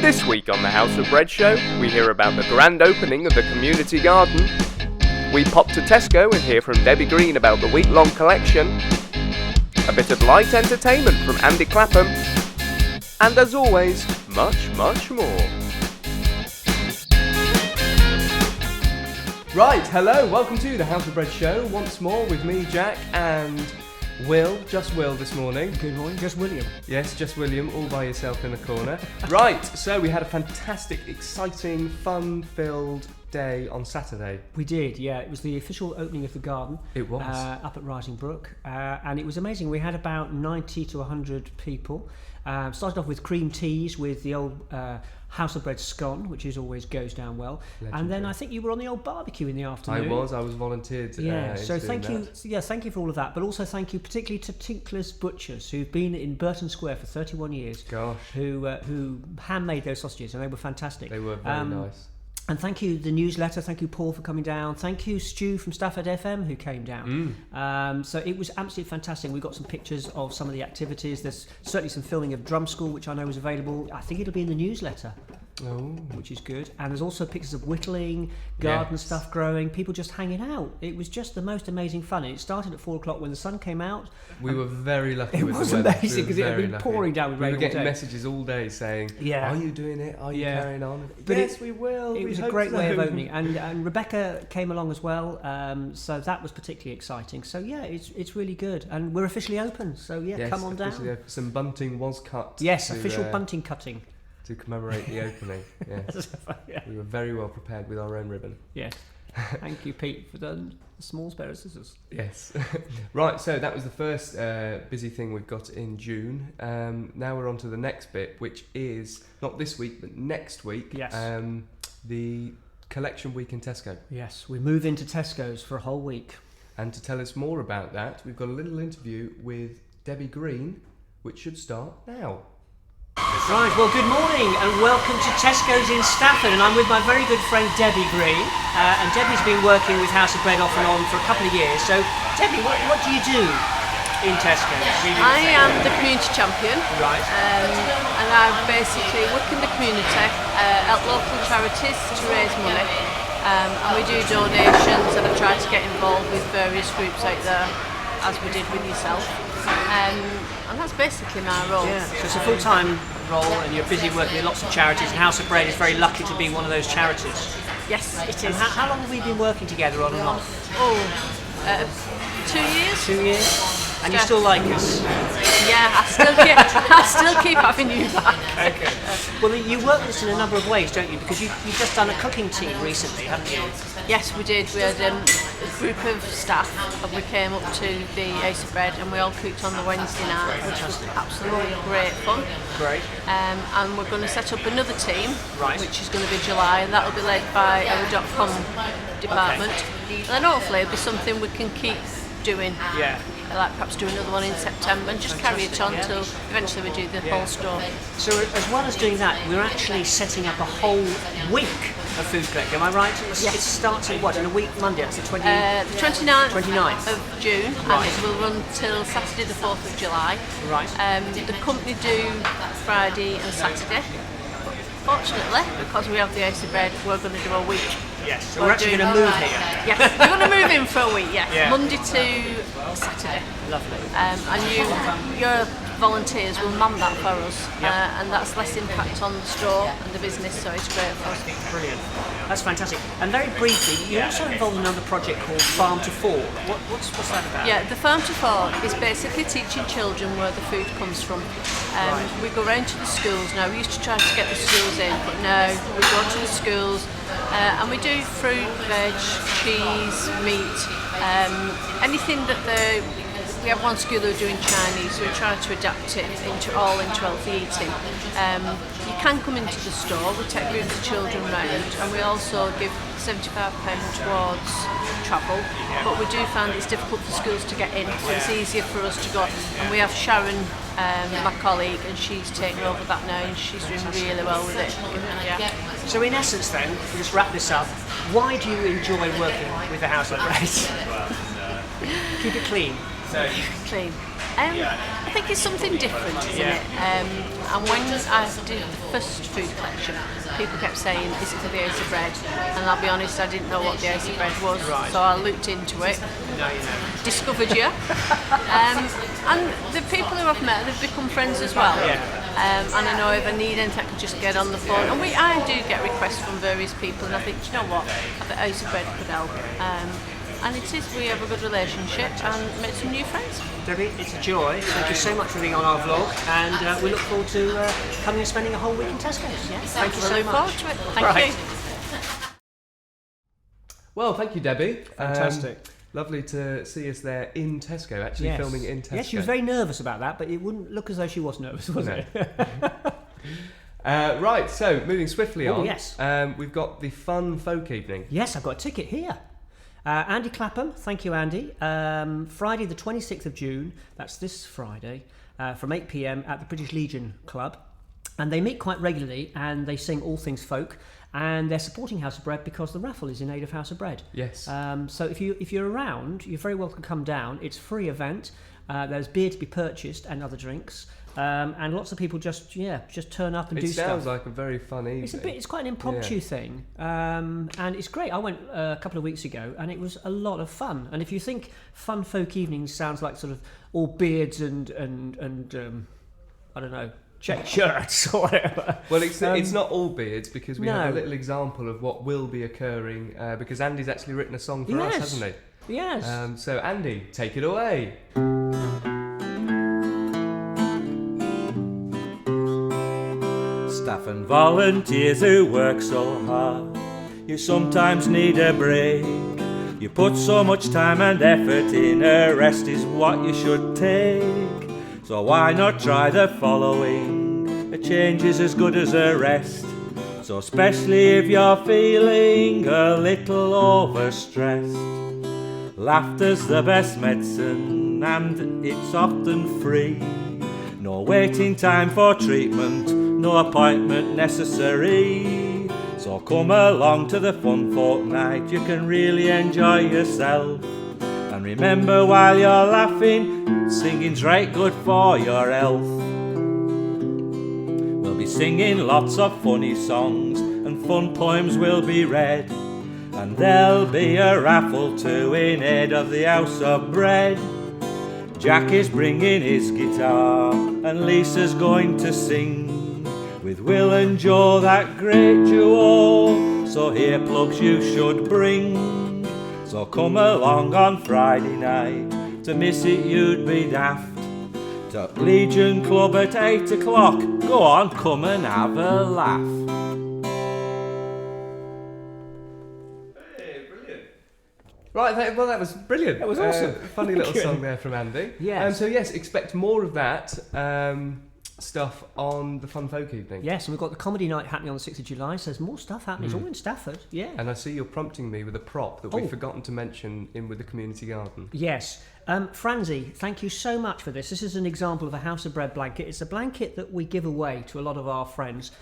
This week on the House of Bread show, we hear about the grand opening of the community garden. We pop to Tesco and hear from Debbie Green about the week-long collection. A bit of light entertainment from Andy Clapham. And as always, much, much more. Right, hello, welcome to the House of Bread show. Once more with me, Jack, and Will, just Will this morning. Good morning, just William. Yes, just William, all by yourself in the corner. Right, so we had a fantastic, exciting, fun-filled day on Saturday. We did, yeah. It was the official opening of the garden. It was. Up at Rising Brook. And it was amazing. We had about 90 to 100 people. Started off with cream teas with the old House of Bread scone, which always goes down well. Legendary. And then I think you were on the old barbecue in the afternoon. I was volunteered. Yeah, so thank you. Yeah, thank you for all of that. But also thank you particularly to Tinkler's Butchers, who've been in Burton Square for 31 years. Gosh. Who handmade those sausages, and they were fantastic. They were very nice. And thank you, the newsletter. Thank you, Paul, for coming down. Thank you, Stu from Stafford FM, who came down. So it was absolutely fantastic. We got some pictures of some of the activities. There's certainly some filming of Drum School, which I know is available. I think it'll be in the newsletter. Oh, which is good. And there's also pictures of whittling, garden stuff growing, people just hanging out. It was just the most amazing fun. And it started at 4 o'clock when the sun came out. We were very lucky with the weather. It was amazing because it had been pouring down with rain all day. We were getting messages all day saying, are you doing it? Are you carrying on? But yes, we will. It was a great way of opening. And Rebecca came along as well. So that was particularly exciting. So yeah, it's really good. And we're officially open. So yeah, come on down. Some bunting was cut. Yes, official bunting cutting. To commemorate the opening, yes. We were very well prepared with our own ribbon. Yes. Thank you, Pete, for the small pair of scissors. Yes. Right, so that was the first busy thing we've got in June. Now we're on to the next bit, which is, not this week, but next week, the collection week in Tesco. Yes, we move into Tesco's for a whole week. And to tell us more about that, we've got a little interview with Debbie Green, which should start now. Right, well, good morning and welcome to Tesco's in Stafford, and I'm with my very good friend Debbie Green, and Debbie's been working with House of Bread off and on for a couple of years. So, Debbie, what do you do in Tesco's? I am the community champion, right? And I basically work in the community, at local charities to raise money, and we do donations, and I try to get involved with various groups out there, as we did with yourself. And that's basically my role. Yeah, so it's a full-time role and you're busy working with lots of charities, and House of Bread is very lucky to be one of those charities. Yes, it is. And how long have we been working together on and off? 2 years. 2 years? And you still like us? Yeah, I still keep having you back. Okay. Well, you work with us in a number of ways, don't you? Because you've just done a cooking team recently, haven't you? Yes, we did. We had a group of staff, and we came up to the House of Bread, and we all cooked on the Wednesday night, which was absolutely great fun. Great. And we're going to set up another team, which is going to be July, and that will be led by our .com department. Okay. And then hopefully it'll be something we can keep doing. Yeah. Like perhaps do another one in September and just carry it on till eventually we do the whole store. So as well as doing that, we're actually setting up a whole week of food collecting, am I right? Yes. It starts in in a week, Monday, it's the 29th of June, and it will run till Saturday the 4th of July. Right. The company do Friday and Saturday. Fortunately, because we have the House of Bread, we're going to do a week. Yes, so we're actually going to move here. Yes, we're going to move in for a week, yeah. Monday to Saturday. Lovely. And your volunteers will man that for us, and that's less impact on the store and the business, so it's great for us. Brilliant. That's fantastic. And very briefly, you're also involved in another project called Farm to Fork. What's that about? Yeah, the Farm to Fork is basically teaching children where the food comes from. We go around to the schools now. We used to try to get the schools in, but now we go to the schools and we do fruit, veg, cheese, meat, anything that we have one school who are doing Chinese, so we try to adapt it into healthy eating. You can come into the store, we take groups of children round, and we also give £75 towards travel, but we do find it's difficult for schools to get in, so it's easier for us to go. And we have Sharon, my colleague, and she's taken over that now, and she's doing really well with it. Yeah. So in essence then, if we just wrap this up, why do you enjoy working with the House of Bread? Keep it clean. Clean. I think it's something different, isn't it? And when I did the first food collection, people kept saying, is it for the Ace of Bread? And I'll be honest, I didn't know what the Ace of Bread was, so I looked into it, discovered you. And the people who I've met, they've become friends as well. And I know if I need anything, I can just get on the phone. And I do get requests from various people, and I think, you know what, I think Ace of Bread could help. And it is, we have a good relationship and made some new friends. Debbie, it's a joy. Thank you so much for being on our vlog, and we look forward to coming and spending a whole week in Tesco's. Yes, thank you so look much. forward to it. Thank you. Well, thank you, Debbie. Fantastic. Lovely to see us there in Tesco, actually filming in Tesco. Yes, she was very nervous about that, but it wouldn't look as though she was nervous, was it? Right, so moving swiftly on. Yes. We've got the Fun Folk Evening. Yes, I've got a ticket here. Andy Clapham, thank you, Andy. Friday the 26th of June, that's this Friday, from 8 p.m. at the British Legion Club. And they meet quite regularly and they sing all things folk. And they're supporting House of Bread because the raffle is in aid of House of Bread. Yes. So if you're around, you're very welcome to come down. It's a free event. There's beer to be purchased and other drinks. And lots of people just turn up and do stuff. It sounds like a very fun evening. It's quite an impromptu thing, and it's great. I went a couple of weeks ago, and it was a lot of fun. And if you think Fun Folk Evenings sounds like sort of all beards and I don't know, check shirts or whatever. Well, it's not all beards, because we have a little example of what will be occurring, because Andy's actually written a song for us, hasn't he? Yes. So Andy, take it away. Staff and volunteers who work so hard, you sometimes need a break. You put so much time and effort in, a rest is what you should take. So why not try the following? A change is as good as a rest. So especially if you're feeling a little overstressed. Laughter's the best medicine and it's often free. No waiting time for treatment, no appointment necessary. So come along to the Fun Fortnight, you can really enjoy yourself. And remember, while you're laughing, singing's right good for your health. We'll be singing lots of funny songs and fun poems will be read. And there'll be a raffle too in aid of the House of Bread. Jack is bringing his guitar and Lisa's going to sing with Will and Joe, that great duo. So here plugs you should bring. So come along on Friday night, to miss it you'd be daft. To Legion Club at 8 o'clock, go on, come and have a laugh. Right, well, that was brilliant. That was awesome. Funny little song there from Andy. Yes. So yes, expect more of that stuff on the Fun Folk Evening. Yes, and we've got the comedy night happening on the 6th of July, so there's more stuff happening. It's all in Stafford, yeah. And I see you're prompting me with a prop that we've forgotten to mention in with the community garden. Yes. Franzi, thank you so much for this. This is an example of a House of Bread blanket. It's a blanket that we give away to a lot of our friends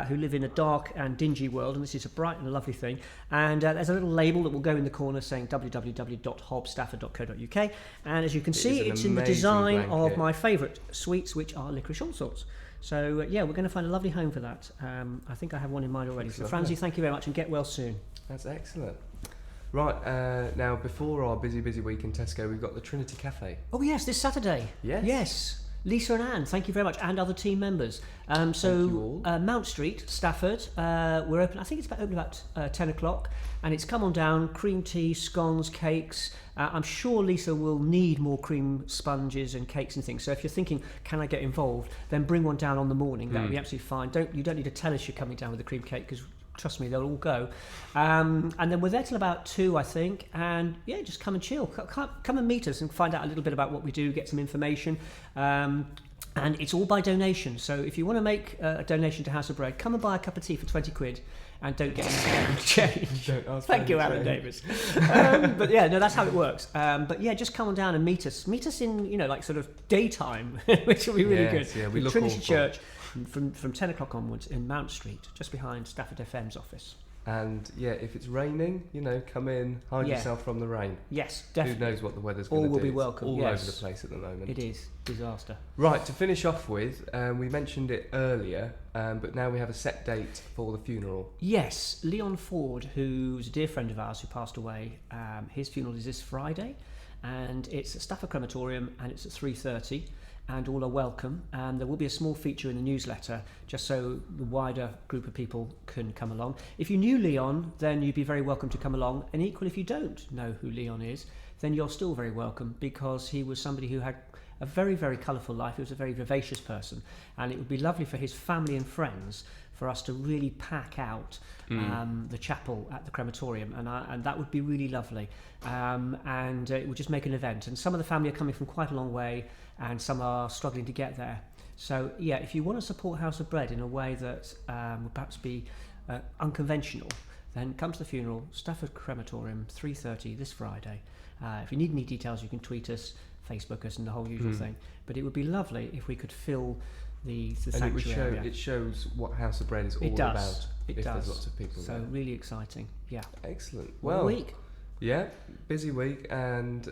who live in a dark and dingy world, and this is a bright and lovely thing. And there's a little label that will go in the corner saying www.hobstafford.co.uk, and as you can see, it's in the design of my favourite sweets, which are licorice all sorts. So yeah, we're going to find a lovely home for that. I think I have one in mind already. So Franzi, thank you very much and get well soon. That's excellent. Right, now before our busy week in Tesco, we've got the Trinity Cafe. Oh yes, this Saturday. Yes. Lisa and Anne, thank you very much, and other team members. Thank you all. Mount Street, Stafford, we're open. I think it's open about 10 o'clock, and it's come on down. Cream tea, scones, cakes. I'm sure Lisa will need more cream sponges and cakes and things. So if you're thinking, can I get involved, then bring one down on the morning. That would be absolutely fine. You don't need to tell us you're coming down with the cream cake, because trust me, they'll all go. And then we're there till about 2, I think. And yeah, just come and chill. Come and meet us and find out a little bit about what we do, get some information. And it's all by donation. So if you want to make a donation to House of Bread, come and buy a cup of tea for 20 quid and don't get any change. Thank you, Alan Davis. But yeah, no, that's how it works. But yeah, just come on down and meet us. Meet us in, like sort of daytime, which will be really good. Yeah, we look Trinity awful. Church from 10 o'clock onwards in Mount Street, just behind Stafford FM's office. And yeah, if it's raining, come in, hide Yeah. yourself from the rain. Yes, Who definitely. knows what the weather's going to do? All will be It's welcome. all Yes. over the place at the moment. It is disaster. Right, to finish off with, we mentioned it earlier, but now we have a set date for the funeral. Yes, Leon Ford, who's a dear friend of ours who passed away, his funeral is this Friday, and it's at Stafford Crematorium, and it's at 3:30, and all are welcome. And there will be a small feature in the newsletter, just so the wider group of people can come along. If you knew Leon, then you'd be very welcome to come along, and equally if you don't know who Leon is, then you're still very welcome, because he was somebody who had a very, very colourful life. He was a very vivacious person, and it would be lovely for his family and friends for us to really pack out the chapel at the crematorium, and that would be really lovely. And it would just make an event. And some of the family are coming from quite a long way, and some are struggling to get there. So yeah, if you want to support House of Bread in a way that would perhaps be unconventional, then come to the funeral, Stafford Crematorium, 3:30 this Friday. If you need any details, you can tweet us, Facebook us, and the whole usual thing. But it would be lovely if we could fill the sanctuary area. It shows what House of Bread is all It does. about. It if does. there's lots of people So there. really exciting. Yeah. Excellent. What a Well, week. yeah, busy week, and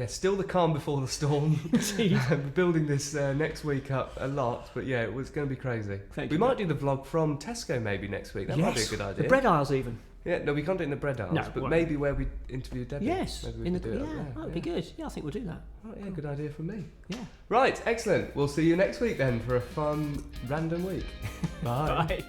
still the calm before the storm. Indeed. We're building this next week up a lot, but yeah, it was going to be crazy. Thank we you, might do the vlog from Tesco maybe next week. That might be a good idea. The bread aisles even. Yeah, no, we can't do it in the bread aisles, No, but well- maybe where we interview Debbie. Yes. Maybe we In could the, do it up yeah, there. that would be good. Yeah, I think we'll do that. Right, yeah, good idea from me. Yeah. Right, excellent. We'll see you next week then for a fun random week. Bye. Bye.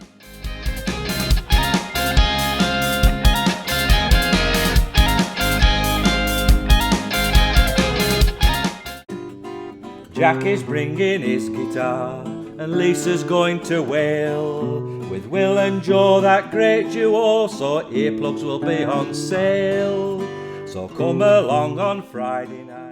Jack is bringing his guitar, and Lisa's going to wail. With Will and Joe, that great duo, so earplugs will be on sale. So come along on Friday night.